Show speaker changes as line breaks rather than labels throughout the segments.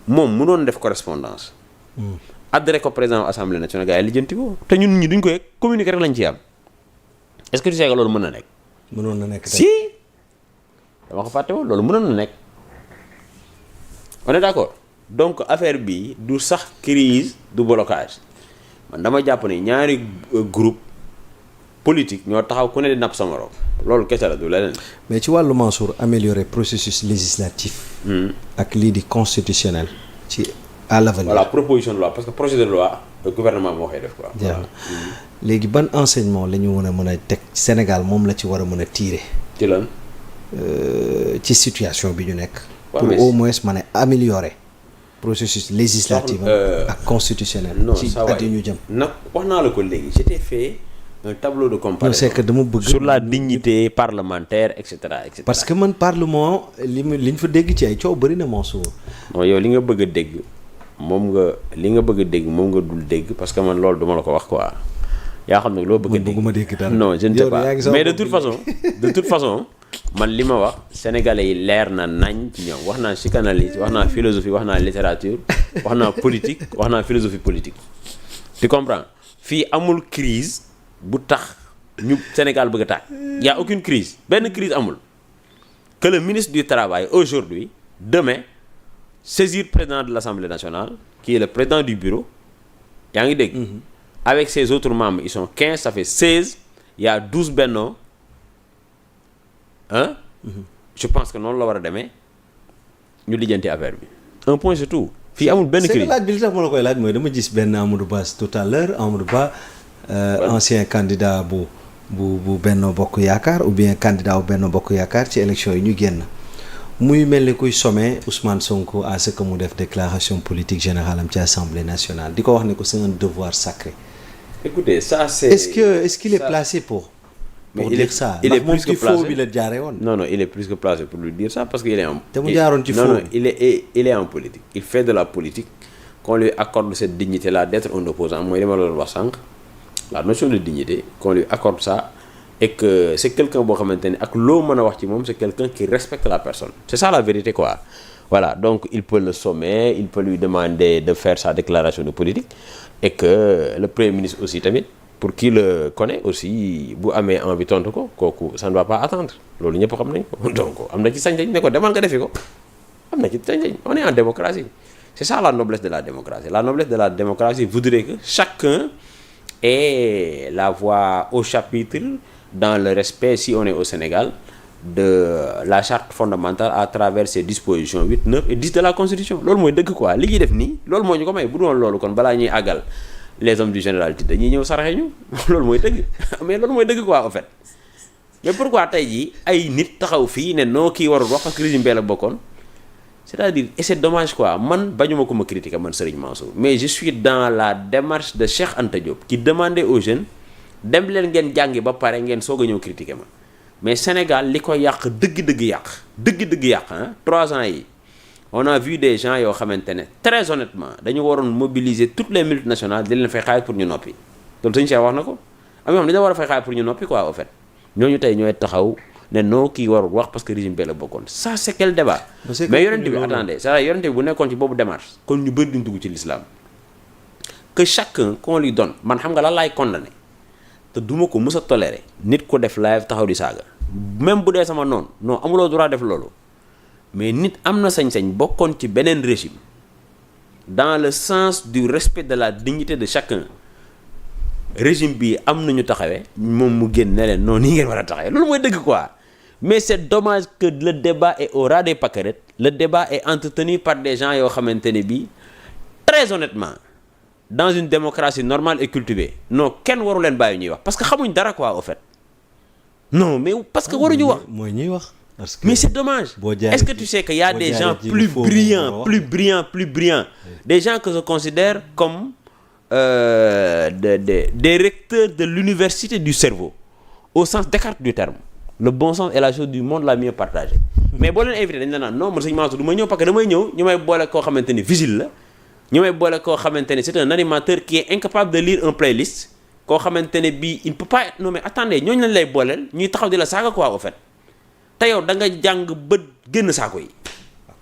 moom mënoon def correspondance. adressé ko président assemblée nationale gars yi lijjanti ko te ñun ñi duñ koy communiquer rek lañ ci am est-ce que tu sais que loolu mën na nekk.
mënoon na nekk
si dama ko fàtte woon loolu mënoon na nekk on est d'accord donc affaire bi du sax crise du blocage man dama jàpp ne ñaari groupe politique ñoo taxaw ku ne di napp sa morom loolu kese la du leneen.
mais ci wàllu Mansour améliorer processus législatif. ak lii di constitutionnel ci à l'avenir.
voilà proposition de loi parce que projet de loi le gouvernement moo koy def quoi.
voilà léegi ban enseignement la ñu mën a teg Sénégal moom la ci war a mën a tirer.
ci lan.
ci situation bi ñu nekk.
Ouais,
pour au moins mën a améliorer processus législatif ak constitutionnel. ci at yi ñu jëm.
nag wax naa la ko léegi j'étais fait un tableau de comparaison.
c'est que dama bëgg
sur la dignité parlementaire et cetera et cetera.
parce que man parlement li ñu fa dégg ci ay coow bëri na Mansour.
non yow li nga bëgg a dégg moom nga dul dégg parce que man loolu duma la ko wax quoi yaa xam ne loo bëgg a dégg.
bëgguma dégg dara.
non je ne sais pas mais de toute façon man li ma wax sénégalais yi leer na nañ ci ñoom wax naa psychanalyse wax naa philosophie wax naa littérature wax naa politique wax naa philosophie politique tu comprends fii amul crise bu tax ñu Sénégal bëgg a tàkk y a aucune crise benn crise amul que le ministre du travail aujourd'hui demain saisir président de l'Assemblée nationale qui est le président du bureau yaa ngi dégg avec ses autres membres ils sont 15 ça fait 16 il y a 12 bennoo hein je pense que noonu la war a demee ñu lijjanti affaire bi un point c'est tout fii amul benn crise.
laaj bi li tax ma la koy laaj mooy dama gis benn Amadou Ba tout à l'heure Amadou Ba ancien candidat bu Benno Bokk Yaakaar ou bien candidat bu Benno Bokk Yaakaar ci élection yi ñu génn muy mel ni kuy sommet Ousmane Sonko à ce que mu def déclaration politique générale am ci Assemblée nationale di ko wax ne ko c'est un devoir sacré.
écoutez ça c'est.
est-ce qu'il est placé pour dire ça
il est plus que placé
bi la jaaree woon.
non il est plus que placé pour lui dire ça parce que il est en.
te mu jaaroon ci faux
non il est en politique. il fait de la politique qu'on lui accorde cette dignité là d'être un opposant mooy li ma la doon wax sànq la notion de dignité qu'on lui accorde ça et que c'est quelqu'un boo xamante ne ak loo mën a wax ci moom c'est quelqu'un qui respecte la personne c'est ça la vérité quoi. voilà donc il peut le sommer il peut lui demander de faire sa déclaration de politique et que le premier ministre aussi tamit. pour qui le connaît aussi bu amee envie tontu ko kooku ça ne va pas attendre loolu ñëpp xam nañ ko donc am na ci sañ-sañ ne ko demal nga defi ko am na ci sañ-sañ on est en démocratie c'est ça la noblesse de la démocratie la noblesse de la démocratie voudrait que chacun ait la voix au chapitre dans le respect si on est au Sénégal de la charte fondamentale à travers ses dispositions 8 9 et 10 de la constitution loolu mooy dëgg quoi li ñuy def nii loolu moo ñu ko may bu doon loolu kon balaa ñuy àggal les hommes du général dañuy ñëw saraxe ñu loolu mooy dëgg mais loolu mooy dëgg quoi en fait mais pourquoi tey jii ay nit taxaw fii ne noo kii warul wax parce que régime bee la bokkoon c'est-à-dire et c'est dommage quoi man bañuma ko ma critiquer man Serigne Mansour mais je suis dans la démarche de Cheikh Anta Diop qui demandait aux jeunes dem leen ngeen jàngi ba pare ngeen soog a ñëw critiquer ma mais Sénégal li ko yàq dëgg-dëgg yàq ah 3 ans yi on a vu des gens yoo xamante ne très honnêtement dañu waroon mobiliser toutes les multinationales di leen fay xaalis pour ñu noppi loolu sëñ Cheikh wax na ko am yoo xam dañu war a fay xaalis pour ñu noppi quoi au fait ñooñu tey ñooy taxaw ne noo kii warul wax parce que régime bee la bokkoon ça c'est quel débat mais yonent bi attendez c'est-à-dire yonent bi bu nekkoon ci boobu démarche kon ñu bëri duñ dugg ci l'islam que chacun qu'on lui donne man xam nga lan laay condamné te duma ko mës a tolérer nit ko def live taxaw di saaga même bu dee sama noonu non amuloo droit def loolu mais nit am na sañ-sañ bokkoon ci beneen régime dans le sens du respect de la dignité de chacun régime bi am nañu taxawee moom mu génn ne leen non nii ngeen war a taxawee loolu mooy dëgg quoi mais c'est dommage que le débat est au ras des pâquerettes le débat est entretenu par des gens yoo xamante ne bii très honnêtement dans une démocratie normale et cultivée non kenn waru leen bàyyi ñuy wax parce que xamuñ dara quoi au fait non mais parce que waruñu wax
mooy ñuy wax.
mais c'est dommage est-ce que tu sais qu'il y a des gens plus brillants des gens que je considère comme des recteurs de l'université du cerveau au sens Descartes du terme le bon sens est la chose du monde la mieux partagée mais boo leen invité dañ la naan non man sëñ Mansour du ma ñëw parce que damay ñëw ñu may boole koo xamante ni vigile la ñu may boole koo xamante ne c'est un animateur qui est incapable de lire un playlist koo xamante ne bii il ne peut pas non mais attendez ñooñu lañ lay booleel ñuy taxaw di la saaga quoi au fait te yow da nga jàng bët génn saako yi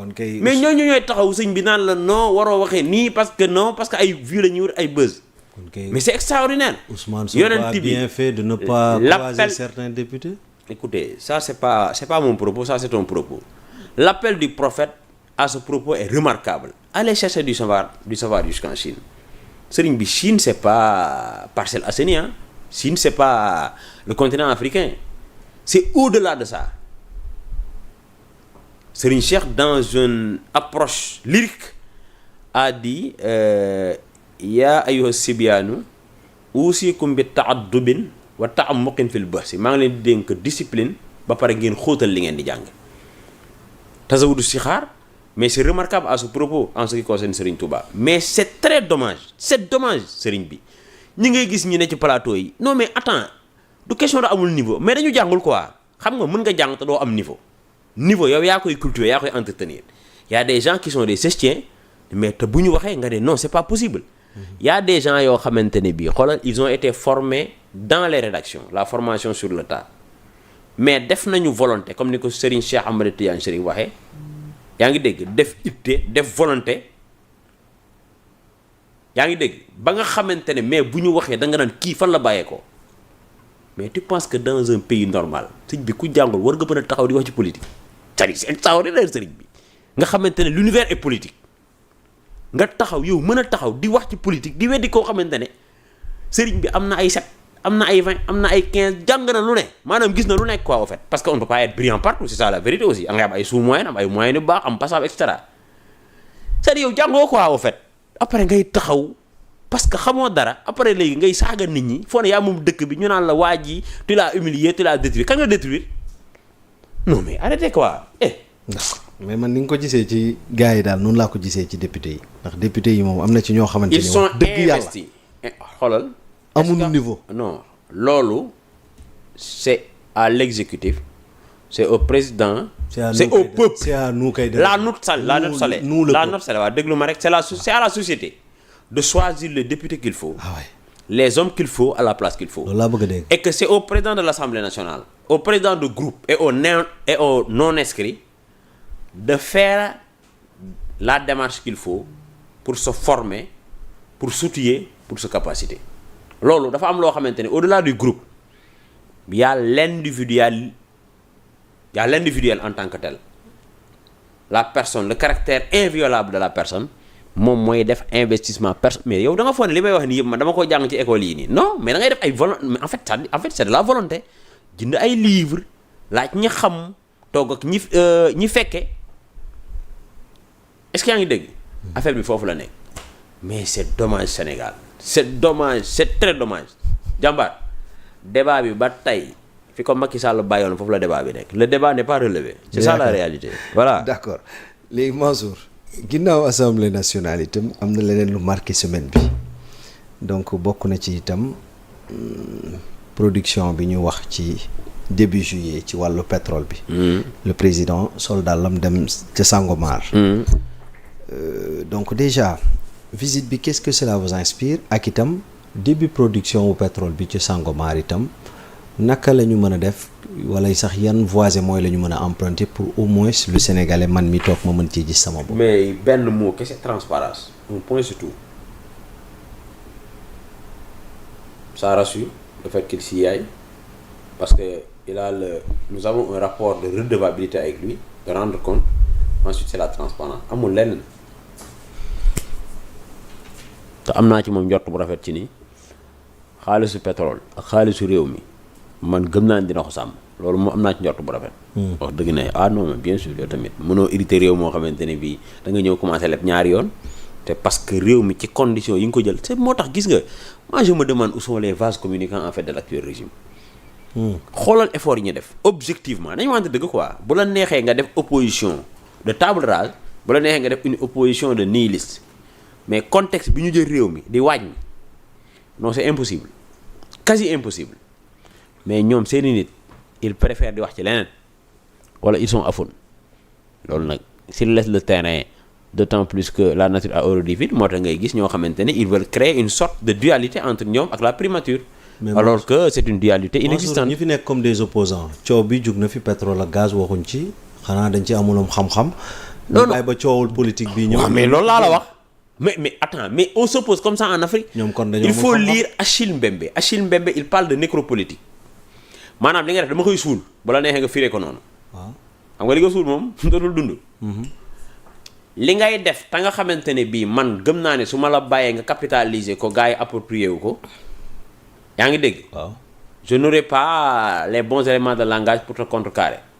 kon kay
mais ñooñu ñooy taxaw sëñ bi naan la non waroo waxee nii parce que ay vues la ñuy wut ay buzz. Mais c'est extraordinaire.
Ousmane Sonko a bien fait de ne pas croiser certains députés.
Écoutez, ça c'est pas mon propos, ça c'est ton propos. L'appel du prophète à ce propos est remarquable. Allez chercher du savoir jusqu'en Chine. Serigne bi Chine c'est pas Parcelles Assainies, hein. Chine c'est pas le continent africain. C'est au-delà de ça. Serigne Cheikh dans une approche lyrique a dit yaa ayyuha sibyaanu uusikum bi ta'addubin wa ta'ammuqin fil bahsi maa ngi leen di dénk discipline ba pare ngeen xóotal li ngeen di jàng. Tazawudu Sixaar, mais c'est remarquable à ce propos en ce qui concerne Serigne Touba. Mais c'est très dommage Serigne bi ñi ngay gis ñi ne ci plateau yi non mais attends du question da amul niveau mais dañu jàngul quoi xam nga mën nga jàng te doo am niveau yow yaa koy cultiver yaa koy entretenir. Y a des gens qui sont des sestiens mais te bu ñu waxee nga ne non c'est pas possible. Y a des gens yoo xamante ne bii xoolal ils ont été formés dans les rédactions la formation sur le tas mais def nañu volonté comme ni ko Serigne Cheikh Ahmed Tidiane Chérif waxee yaa ngi dégg def itte def volonté yaa ngi dégg ba nga xamante ne mais bu ñu waxee da nga naan kii fan la bàyyeekoo mais tu penses que dans un pays normal sëñ bi ku jàngul war nga mën a taxaw di wax ci politique c'est extraordinaire Serigne bi nga xamante ne l'univers est politique. nga taxaw yow mën a taxaw di wax ci politique di weddi koo xamante ne sëriñ bi am na ay 7 am na ay 20 am na ay 15 jàng na lu ne maanaam gis na lu nekk quoi au fait parce que on ne peut pas être brillant partout c'est ça la vérité aussi nga am ay sous-moyens am ay moyens yu baax am passable et cetera c'est-à-dire yow jàngoo quoi au fait après ngay taxaw parce que xamoo dara après léegi ngay saaga nit ñi foo ne yaa moom dëkk bi ñu naan la waa ji tu l'as humilié tu l'as détruit kan nga détruire non mais arrêtez quoi
mais man ni nga ko gisee ci gars yi daal noonu laa ko gisee ci député yi ndax député yi moom am na ci ñoo xamante ni
ils sont investis xoolal
amuñu niveau.
non loolu c'est à l'exécutif c'est au président. c'est au peuple
c'est à nous kay
la note salée waaw déglu ma rek c'est à la société de choisir les députés qu'il faut.
Ah ouais.
Les hommes qu'il faut à la place qu'il faut.
loolu laa bëgg a dégg.
Et que c'est au président de l'Assemblée nationale au président de groupe et au non inscrits de faire la démarche qu'il faut pour se former pour s'outiller pour se capaciter loolu dafa am loo xamante ne au-delà du groupe y a l'individuel en tant que tel la personne le caractère inviolable de la personne moom mooy def investissement mais yow da nga foog ne li may wax nii yëpp man dama ko jàng ci école yi nii non mais da ngay def ay mais en fait c'est de la volonté jënd ay livres laaj ñi xam toog ak ñi fekke est-ce que yaa ngi dégg affaire bi foofu la nekk mais c'est dommage Sénégal c'est très dommage jàmbaar débat bi ba tey fi ko Macky Sall bàyyoon foofu la débat bi nekk le débat n'est pas relevé c'est ça la réalité voilà
d'accord léegi Mansour ginnaaw assemblée nationale itam am na leneen lu marqué semaine bi donc bokk na ci itam production bi ñu wax ci début juillet ci wàllu pétrole bi le président soldat lam dem ca Sangomar donc déjà visite bi qu'est-ce que cela vous inspire ak itam début production wu pétrole bi ci Sangomar itam naka la ñu mën a def wala sax yan voies et moyens la ñu mën a emprunter pour au moins le Sénégalais man mi toog ma mën ci gis sama bopp.
mais benn mot kese transparence un point c'est tout ça rassure le fait qu'il s'y aille parce que nous avons un rapport de redevabilité avec lui de rendre compte ensuite c'est la transparence amul lenn te am naa ci moom njort bu rafet ci ni xaalisu pétrole ak xaalisu réew mi man gëm naa ne dina ko sàmm loolu moom am naa ci njort bu rafet. wax dëgg ne non bien sûr yow tamit mënoo hérité réew moo xamante ne bii da nga ñëw commencé leb ñaari yoon te parce que réew mi ci condition yi nga ko jël c'est moo tax gis nga moi je me demande où sont les vases communicants en fait de l'actuel régime. xoolal effort yi ñu def objectivement dañu wante dëgg quoi bu la neexee nga def opposition de table rase bu la neexee nga def une opposition de nihiliste mais contexte bi ñu jël réew mi di wàññi non c'est impossible quasi impossible mais ñoom seeni nit ils préfèrent di wax ci leneen wala ils sont aphones loolu nag s'ils laissent le terrain d'autant plus que la nature a horreur du vide moo tax ngay gis ñoo xamante ne ils veulent créer une sorte de dualité entre ñoom ak la primature. alors que c'est une dualité inexistante.
ñi fi nekk comme des opposants coow bi jug na fi pétrole ak gaz waxuñ ci xanaa dañ ci amuloon xam-xam
non
bàyyi ba coowul politique bi ñëw.
waaw mais loolu laa la wax. mais attends mais on s'oppose comme ça en Afrique.
ñoom kon dañoo
il faut lire Achille Mbembe. Achille Mbembe il parle de nécropolitique maanaam li nga def dama koy suul bu la neexee nga firee ko noonu.
waaw
xam nga li nga suul moom dootul dund. li ngay def te nga xamante ne bii man gëm naa ne su ma la bàyyee nga capitaliser ko gars yi approprié wu ko yaa ngi dégg.
waaw
je n'aurai pas les bons éléments de langage pour te contrecarrer